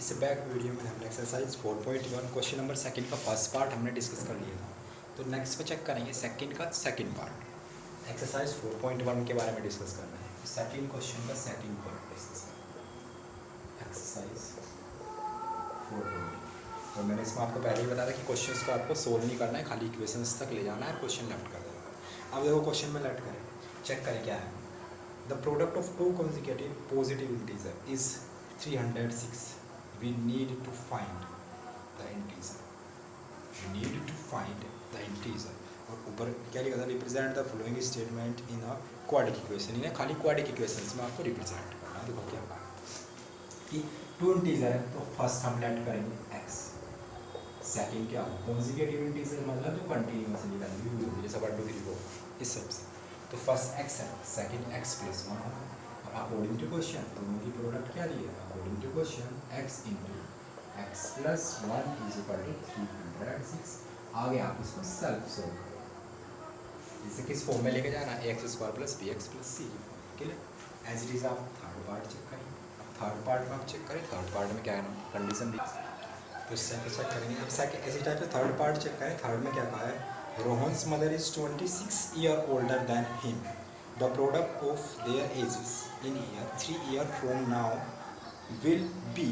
इस back video में हमने एक्सरसाइज 4.1 क्वेश्चन नंबर सेकंड का फर्स्ट पार्ट हमने डिस्कस कर लिया था। तो नेक्स्ट पे चेक करेंगे सेकंड का सेकंड पार्ट। एक्सरसाइज 4.1 के बारे में डिस्कस करना है। तो सेकंड क्वेश्चन का सेकंड पार्ट डिस्कस करना है। एक्सरसाइज 4.1। तो मैंने इसमें आपको पहले ही बताया था कि क्वेश्चंस को आपको सोल्व नहीं करना है, खाली इक्वेशंस तक ले जाना है, क्वेश्चन लेफ्ट कर देना है। अब देखो क्वेश्चन में लेफ्ट करें, चेक करें क्या है। The product of two consecutive positive integer is 306. We need to find the integer. We need to find the integer. और ऊपर क्या लिखा था, represent the following statement in a quadric equation. इन्हें खाली क्वाड्रिक इक्वेशंस में आपको रिप्रेजेंट करना है। देखो क्या कहा कि टू इंटीजर है, तो फर्स्ट हम लेट करेंगे x, सेकंड क्या कॉन्जिक्यूटिव इंटीजर मतलब जो कंटिन्यूअसली वैल्यू यूज होगी, जैसे 1 2 3 4 इस सब से। तो फर्स्ट x है, सेकंड x + 1 है। अकॉर्डिंग टू क्वेश्चन दोनों की प्रोडक्ट क्या दी है, according to question x × x + 1 = 306। आगे आप इसको सेल्फ सोल्व करो, इसे किस फॉर्म में लेके जाना है, ax² + bx + c। Clear. As it is आप थर्ड पार्ट चेक करें। अब थर्ड पार्ट में आप चेक करें, थर्ड पार्ट में क्या है ना कंडीशन दी, तो इससे चेक करेंगे। अब सेकंड ऐसे टाइप से थर्ड पार्ट चेक करें। थर्ड में क्या कहा है, Rohan's mother is 26 year older than him. The product of their ages in year 3 year from now will be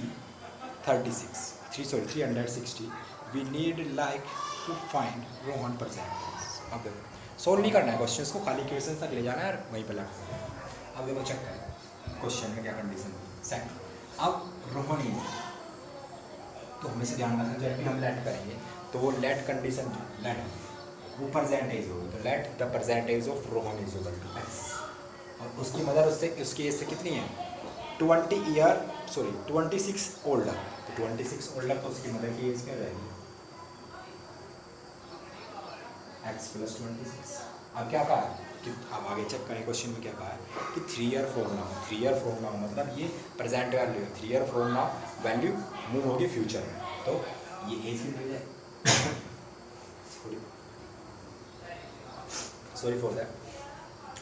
360. We need like to find Rohan percentage. अब देखो solve नहीं करना है क्वेश्चंस को, खाली क्वेश्चन तक ले जाना है और वहीं पर लगा। अब देखो चेक करें क्वेश्चन में क्या कंडीशन थी। सेकंड अब रोहन ही तो हमेशा ध्यान रखना, जब भी हम लेट करेंगे तो वो लेट कंडीशन लेट वो परसेंटेज होगी, तो let the percentage of Rohan is equal to x। और उसकी मदर उसकी एज से कितनी है 26 ओल्डर, तो 26 ओल्डर तो उसकी मदर की एज क्या रहेगी x + 26। अब क्या कहा है कि अब आगे चेक करें क्वेश्चन में क्या कहा है कि 3 ईयर फ्रॉम नाउ मतलब ये प्रेजेंट वैल्यू है। 3 year from now value move होगी फ्यूचर में, तो ये एज कितनी हो जाए सॉरी फॉर दैट।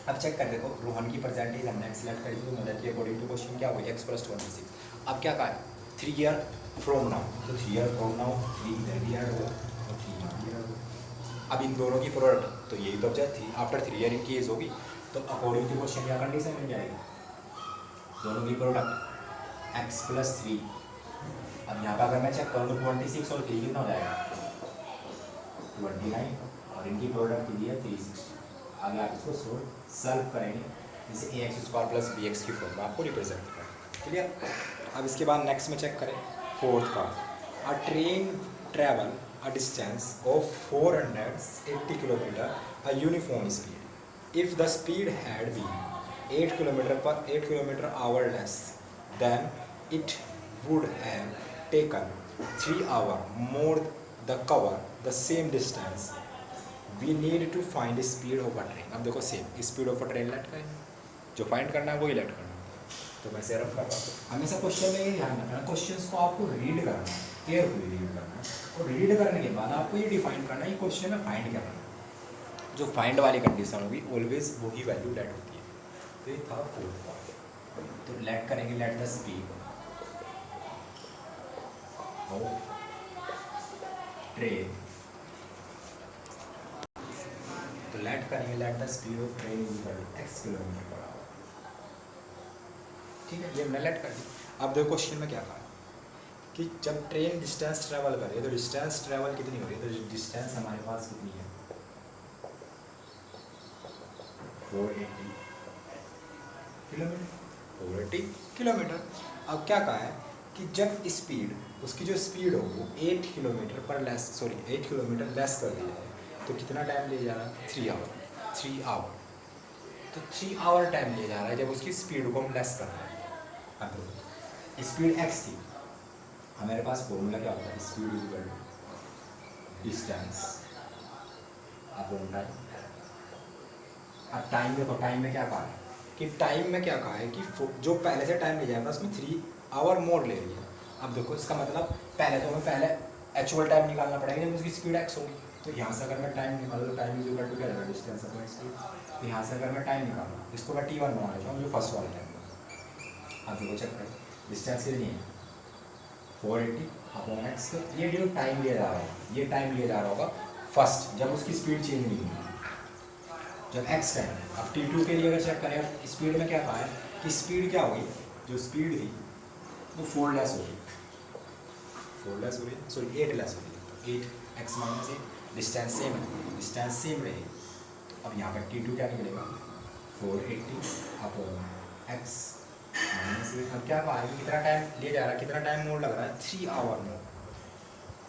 अब चेक कर देखो रोहन की परसेंटेज हमने सेलेक्ट करी, तो मदर की अकॉर्डिंग टू क्वेश्चन क्या होगी x + 26। अब क्या कहा है 3 ईयर फ्रॉम नाउ, तो 3 ईयर फ्रॉम नाउ 3 इधर भी ऐड होगा और 3 यहाँ भी ऐड होगा। अब इन दोनों की प्रोडक्ट तो यही तो जब थी आफ्टर 3 ईयर इनकी एज होगी, तो अकॉर्डिंग टू क्वेश्चन क्या कंडीशन मिल जाएगी, दोनों की प्रोडक्ट x + 3। अब यहाँ पर अगर मैं चेक करूँ तो 26 और 3 कितना हो जाएगा 29, और इनकी प्रोडक्ट की है 360। आगे आप इसको सॉल्व करेंगे, जैसे ax² + bx की फॉर्म में आपको रिप्रेजेंट करें। क्लियर। अब इसके बाद नेक्स्ट में चेक करें फोर्थ का, a train travel a distance of 480 kilometre a uniform speed. If the speed had been 8 km/h less than it would have taken 3 hours more the cover the same distance. We need to find speed of a train. अब देखो same speed of a train let करें, जो find करना है वही late करना है। तो मैं सेरफ कर रहा हूँ। हमेशा क्वेश्चन में ये ध्यान रखना है, क्वेश्चंस को आपको रीड करना है, केयरफुली रीड करना है, और रीड करने के बाद आपको ये डिफाइन करना है कि क्वेश्चन में फाइंड क्या करना है। जो फाइंड वाली कंडीशन होगी ऑलवेज वही वैल्यू लेट होती है। तो ये था फोर्थ पार्ट। तो लेट करेंगे, let the speed of train, तो लेट करेंगे let the speed of train equal to x km/h। ठीक है, ये हमने लेट कर दी। अब देखो क्वेश्चन में क्या कहा कि जब ट्रेन डिस्टेंस ट्रेवल कर रही है, तो डिस्टेंस ट्रेवल कितनी हो रही है, तो डिस्टेंस हमारे पास कितनी है 480 किलोमीटर। अब क्या कहा है कि जब स्पीड उसकी जो स्पीड हो वो 8 किलोमीटर लेस कर दी जाए, तो कितना टाइम ले जा रहा है 3 आवर। तो 3 आवर टाइम ले जा रहा है जब उसकी स्पीड को हम लेस कर रहे हैं। अब स्पीड x थी, हमारे पास फॉर्मूला क्या होता है, speed equal to distance upon time. अब टाइम देखो, टाइम में क्या कहा है कि जो पहले से टाइम ले जाएगा उसमें 3 आवर मोर ले रही है। अब देखो इसका मतलब पहले एक्चुअल टाइम निकालना पड़ेगा जब उसकी स्पीड x होगी। तो यहाँ से अगर मैं टाइम निकालूँ तो टाइम इज इक्वल टू क्या रहेगा डिस्टेंस अपॉन स्पीड। तो यहाँ से अगर मैं टाइम निकालूँ, इसको मैं t1 बना लेता हूँ जो फर्स्ट वाला टाइम। अब देखो चेक करें डिस्टेंस कितनी है 480 अपॉन एक्स। ये जो टाइम लिया जा रहा होगा, ये टाइम लिया जा रहा होगा फर्स्ट, जब उसकी स्पीड चेंज नहीं हुई, जब एक्स टाइम। अब T2 के लिए अगर चेक करें स्पीड में क्या कहा है कि स्पीड क्या होगी, जो स्पीड थी वो 4 लेस हो गई, 4 लेस हो गई, सॉरी 8 लेस हो गई, तो 8 एक्स माइनस 8, डिस्टेंस सेम है, डिस्टेंस सेम रहेगी। तो अब यहाँ पर T2 क्या निकलेगा 480 अपॉन एक्स माइनस 8। अब क्या कहा है कितना टाइम लिया जा रहा है, कितना टाइम मोड लग रहा है 3 आवर मोड।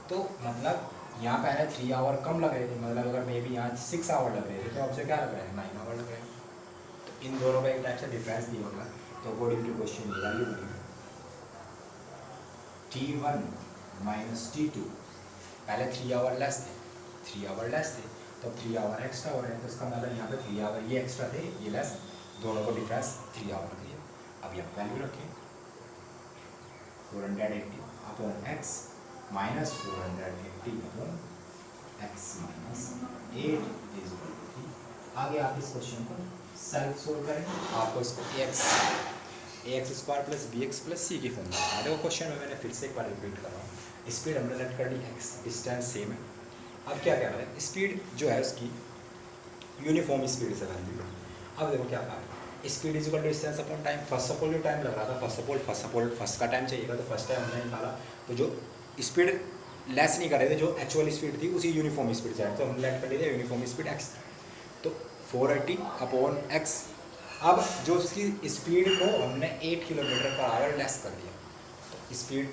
तो मतलब यहाँ पे है 3 आवर कम लग रहे थे, मतलब अगर मे बी यहाँ 6 आवर लग रहे थे तो आपसे क्या लग रहा है 9 आवर लग रहे हैं। तो इन दोनों का एक टाइप से डिफरेंस दिया होगा, तो अकॉर्डिंग टू क्वेश्चन ये वैल्यू बनेगी T1 माइनस T2। पहले 3 आवर लेस थे, 3 आवर लेस थे, तो 3 आवर एक्स्ट्रा हो रहे हैं, तो इसका मतलब यहाँ पे 3 आवर ये एक्स्ट्रा थे, ये लेस, दोनों को डिफरेंस 3 आवर दिया। अब यहाँ वैल्यू रखें 480 upon x minus 480 upon x minus 8 is equal to 3। आगे आप इस क्वेश्चन को सेल्फ सोल्व करेंगे, आपको इसको a x square plus b x plus c की फॉर्म में। देखो क्वेश्चन में मैंने फिर से एक बार रिपीट कर रहा हूँ, स्पीड हमने लेट कर ली एक्स, डिस्टेंस सेम है। अब क्या कह रहा है, स्पीड जो है उसकी यूनिफॉर्म स्पीड से वैल्यू। अब देखो क्या कहा है, speed is equal to distance upon time. First of all जो टाइम लग रहा था, फर्स्ट का टाइम चाहिएगा, तो फर्स्ट टाइम हमने निकाला, तो जो स्पीड लेस नहीं कर रहे थे, जो एक्चुअल स्पीड थी उसी यूनिफॉर्म स्पीड से, तो हमने लेट कर लिया यूनिफॉर्म स्पीड एक्स, तो 480 अपॉन एक्स। अब जो उसकी स्पीड को हमने 8 किलोमीटर पर आवर लेस कर दिया, तो स्पीड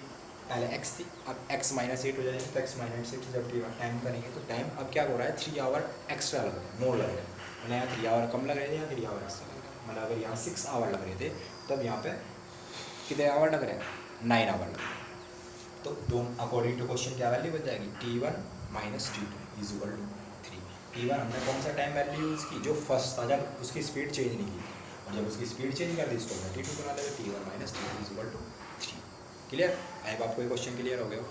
पहले एक्स थी, अब एक्स माइनस 8 हो जाएगी, तो एक्स माइनस 8 जब टाइम करेंगे तो टाइम अब क्या हो रहा है 3 आवर एक्स्ट्रा लग रहा है, मोर लग रहा है, मतलब यहाँ 3 आवर कम लग रहे थे, यहाँ 3 आवर एक्स्ट्रा लग रहा है। मतलब अगर यहाँ 6 आवर लग रहे थे, तब यहाँ पे कितने आवर लग रहे हैं 9 आवर लग रहे हैं। तो दोनों अकॉर्डिंग टू क्वेश्चन क्या वैल्यू बन जाएगी T1 minus T2 is equal to 3। T1 हमने कौन सा टाइम वैल्यू यूज़ की, जो फर्स्ट था जब उसकी स्पीड चेंज नहीं की, और जब उसकी स्पीड चेंज कर दी इसको हमने T2 बना लिया, T1 minus T2 is equal to 3। Clear? I hope आपको ये क्वेश्चन क्लियर हो गया हो।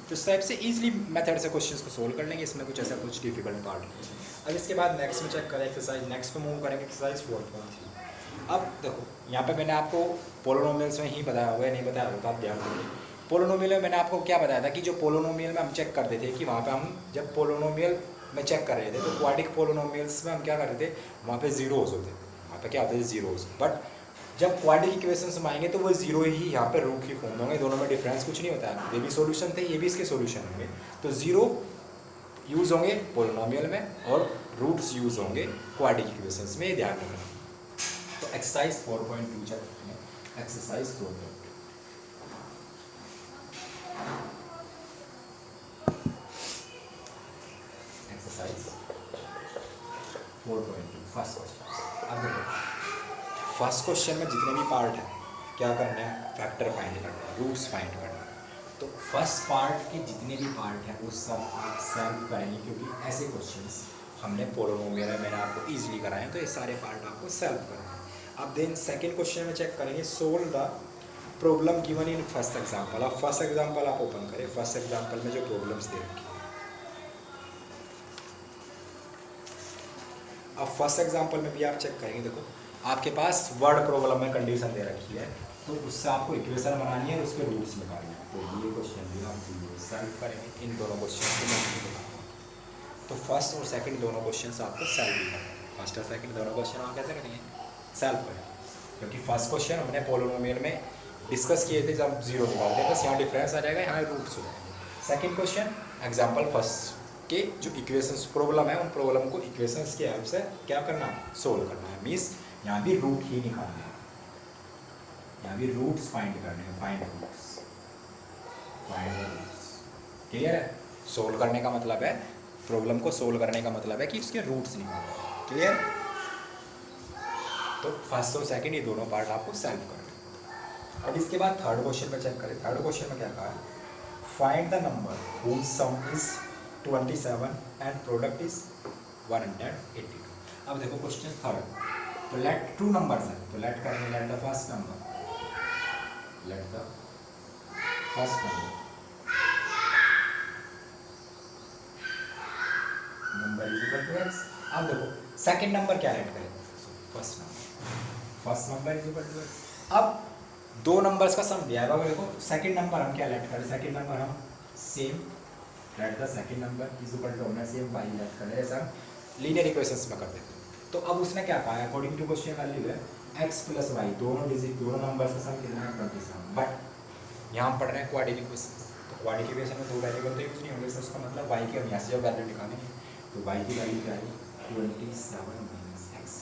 तो इस टाइप से ईजिली मेथड से क्वेश्चन को सोल्व कर लेंगे, इसमें कुछ ऐसा कुछ डिफिकल्ट पार्ट नहीं है। अब इसके बाद नेक्स्ट में चेक करें एक्सरसाइज, नेक्स्ट पे मूव करेंगे एक्सरसाइज 4.3। अब देखो यहाँ पे मैंने आपको पोलिनोमियल्स में ही बताया हुआ है, नहीं बताया होगा आप ध्यान दीजिए। पोलिनोमियल में मैंने आपको क्या बताया था कि जो पोलिनोमियल में हम चेक करते थे कि वहाँ पे हम जब पोलिनोमियल में चेक कर रहे थे तो क्वाड्रिक पोलिनोमियल्स में हम क्या करते थे, वहाँ पे जीरोस होते थे, वहाँ पे क्या होते थे जीरोस। बट जब क्वाड्रिक इक्वेशंस में आएंगे तो वो जीरो ही यहाँ पे रूट की फॉर्म होंगे, दोनों में डिफरेंस कुछ नहीं होता है, ये भी सॉल्यूशन थे ये भी इसके सॉल्यूशन होंगे। तो जीरो यूज़ होंगे पोलिनोमियल में और रूट्स यूज़ होंगे क्वाड्रिक इक्वेशंस में, ये ध्यान रखना। तो एक्सरसाइज 4.2 चेक करते हैं, एक्सरसाइज 4.2। Exercise 4.2 first question. अब देखो फर्स्ट क्वेश्चन में जितने भी पार्ट हैं क्या करना है, फैक्टर फाइंड करना है, रूट्स फाइंड करना है। तो फर्स्ट पार्ट के जितने भी पार्ट हैं वो सब आप सॉल्व करेंगे, क्योंकि ऐसे क्वेश्चंस हमने पोलिनोमियल में मैंने आपको इजीली कराए हैं, तो ये सारे पार्ट आपको सॉल्व करना है। अब देन सेकंड क्वेश्चन में चेक करेंगे solve the problem given in first example. अब फर्स्ट एग्जाम्पल आप ओपन करें, फर्स्ट एग्जाम्पल में जो प्रॉब्लम्स दे रखी है। अब फर्स्ट एग्जाम्पल में भी आप चेक करेंगे, देखो आपके पास वर्ड प्रॉब्लम में कंडीशन दे रखी है, तो उससे आपको इक्वेशन बनानी है, उसके रूट्स निकालने हैं। तो ये क्वेश्चन भी आप सॉल्व करेंगे, इन दोनों क्वेश्चन को मैं बताऊँगा। तो फर्स्ट और सेकंड दोनों क्वेश्चन आपको सॉल्व भी करना है, फर्स्ट और सेकंड दोनों क्वेश्चन आप कैसे करेंगे, सॉल्व करेंगे। क्योंकि फर्स्ट क्वेश्चन हमने पोलिनोमियल में डिस्कस किए थे, जब जीरो निकालते हैं बस यहाँ डिफरेंस आ जाएगा, यहाँ रूट्स हो जाएंगे। सेकेंड क्वेश्चन एग्जाम्पल फर्स्ट के जो इक्वेशंस प्रॉब्लम है, उन प्रॉब्लम को इक्वेशंस की हेल्प से क्या करना है, सोल्व करना है। मीन्स यहाँ भी रूट ही निकालना है, यहाँ भी रूट्स फाइंड करने हैं, find roots, find roots. Clear है? सोल्व करने का मतलब है, प्रॉब्लम को सोल्व करने का मतलब है कि उसके रूट्स निकालना है। क्लियर? तो फर्स्ट और सेकंड ये दोनों पार्ट आपको सॉल्व करना है। अब इसके बाद थर्ड क्वेश्चन में चेक करें, थर्ड क्वेश्चन में क्या कहा है, find the number whose sum is 27 and product is 182। अब देखो क्वेश्चन थर्ड, तो लेट टू नंबर्स है, तो लेट करेंगे, let the first number, let the first number is equal to x। अब देखो सेकंड नंबर क्या लेट करें, first number is equal to x। अब दो नंबर्स का सम दिया है। अगर देखो सेकंड नंबर हम क्या लेट करें, सेकंड नंबर हम same let the second number is equal to हमने सेम वाई लेट करें, जैसे हम लीनियर इक्वेशंस में करते थे। तो अब उसने क्या कहा है, अकॉर्डिंग टू क्वेश्चन वैल्यू है x प्लस वाई, दोनों डिजिट दोनों नंबर्स का सम कितना है 27। बट यहाँ हम पढ़ रहे हैं क्वाड्रेटिक इक्वेशन, तो क्वाड्रेटिक इक्वेशन में दो वेरिएबल तो यूज नहीं होंगे, तो उसका मतलब y की हम यहाँ से जो वैल्यू निकालेंगे तो y की वैल्यू क्या है 27 माइनस एक्स।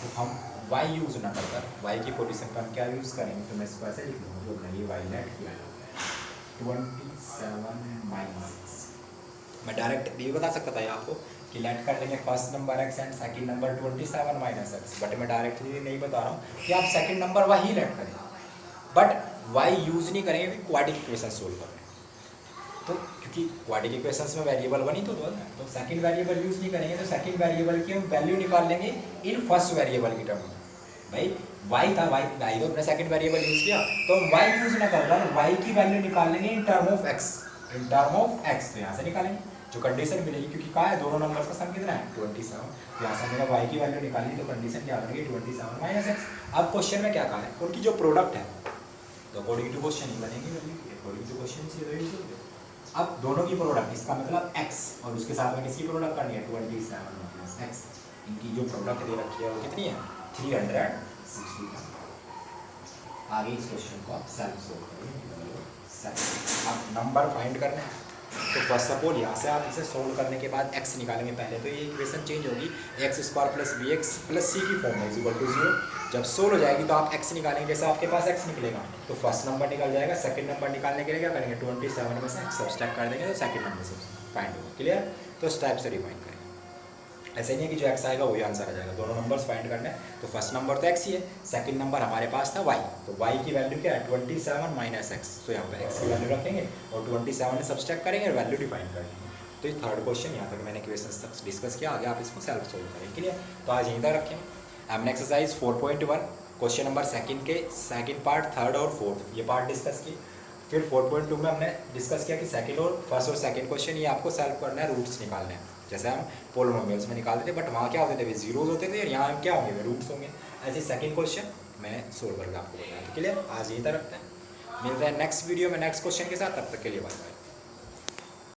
तो हम y यूज़ ना करकर y की पोजीशन पर हम क्या यूज़ करेंगे, तो मैं इसको ऐसे लिख लूँगा जो मैंने ये y लेट किया 27 माइनस एक्स। मैं डायरेक्ट ये बता सकता था ये आपको कि लेट कर लेंगे first number x and second number 27 minus x, but मैं डायरेक्टली नहीं बता रहा हूँ कि आप सेकंड नंबर y ही लेट करें, बट y यूज़ नहीं करेंगे कि क्वाड्रेटिक इक्वेशन सोल्व करने। तो क्योंकि क्वाड्रेटिक इक्वेशंस में वेरिएबल वन ही तो दो है, तो सेकंड वेरिएबल यूज़ नहीं करेंगे, तो सेकंड वेरिएबल की हम वैल्यू निकाल लेंगे इन फर्स्ट वेरिएबल की टर्म में। भाई y था, y तो अपने सेकंड वेरिएबल यूज़ किया, तो हम y यूज़ ना कर y की वैल्यू निकाल लेंगे in term of x, in term of x। तो यहाँ से निकालेंगे जो कंडीशन मिलेगी, क्योंकि कहा है दोनों नंबर्स का सम कितना है 27, तो यहाँ से मैंने y की वैल्यू निकाली, तो कंडीशन क्या बनेगी 27 माइनस एक्स। अब क्वेश्चन में क्या कहा है, उनकी जो प्रोडक्ट है तो अकॉर्डिंग टू क्वेश्चन ही बनेगी वैल्यू, अकॉर्डिंग टू क्वेश्चन। अब दोनों की प्रोडक्ट, इसका मतलब x और उसके साथ में किसकी प्रोडक्ट करनी है 27 माइनस एक्स, इनकी जो प्रोडक्ट दे रखी है वो कितनी है 360। आगे इस क्वेश्चन को आप सेल्फ सोल्व करेंगे। आप नंबर फाइंड करना है, तो फर्स्ट ऑफ ऑल यहाँ से आप इसे सोल्व करने के बाद x निकालेंगे पहले, तो ये इक्वेशन चेंज होगी x square plus b x plus c की फॉर्म में इज इक्वल टू 0। जब सोल्व हो जाएगी तो आप x निकालेंगे, जैसे आपके पास x निकलेगा तो फर्स्ट नंबर निकल जाएगा, सेकंड नंबर निकालने के लिए क्या करेंगे 27 में से x सब्सट्रैक्ट कर देंगे तो सेकंड नंबर से फाइंड होगा। क्लियर, तो इस टाइप से डिफाइन करेंगे। ऐसे नहीं है कि जो x आएगा वही आंसर आ जाएगा, दोनों नंबर्स फाइंड करने हैं। तो फर्स्ट नंबर तो x ही है, सेकंड नंबर हमारे पास था y, तो y की वैल्यू क्या है 27 माइनस एक्स, तो यहाँ पे x की वैल्यू रखेंगे और 27 में सब्सट्रैक्ट करेंगे और वैल्यू डिफाइन करेंगे। तो ये थर्ड क्वेश्चन यहाँ तक मैंने क्वेश्चन तक डिस्कस किया, आगे आप इसको सेल्फ सोल्व करेंगे। क्लियर, तो आज यहीं तक रखें। हमने एक्सरसाइज 4.1 क्वेश्चन नंबर सेकंड के सेकंड पार्ट, थर्ड और फोर्थ ये पार्ट डिस्कस किए। फिर 4.2 में हमने डिस्कस किया कि सेकंड और फर्स्ट और सेकंड क्वेश्चन ये आपको सॉल्व करना है, रूट्स निकालने हैं, जैसे हम पोलिनोमियल्स में निकालते थे, बट वहाँ क्या होते थे जीरोज होते थे और यहाँ क्या होंगे रूट्स होंगे। ऐसे सेकंड क्वेश्चन मैं सोल्व करके आपको बताया। तो क्लियर, आज यहीं तक रखते हैं, मिलते हैं नेक्स्ट वीडियो में नेक्स्ट क्वेश्चन के साथ, तब तक के लिए बाय बाय।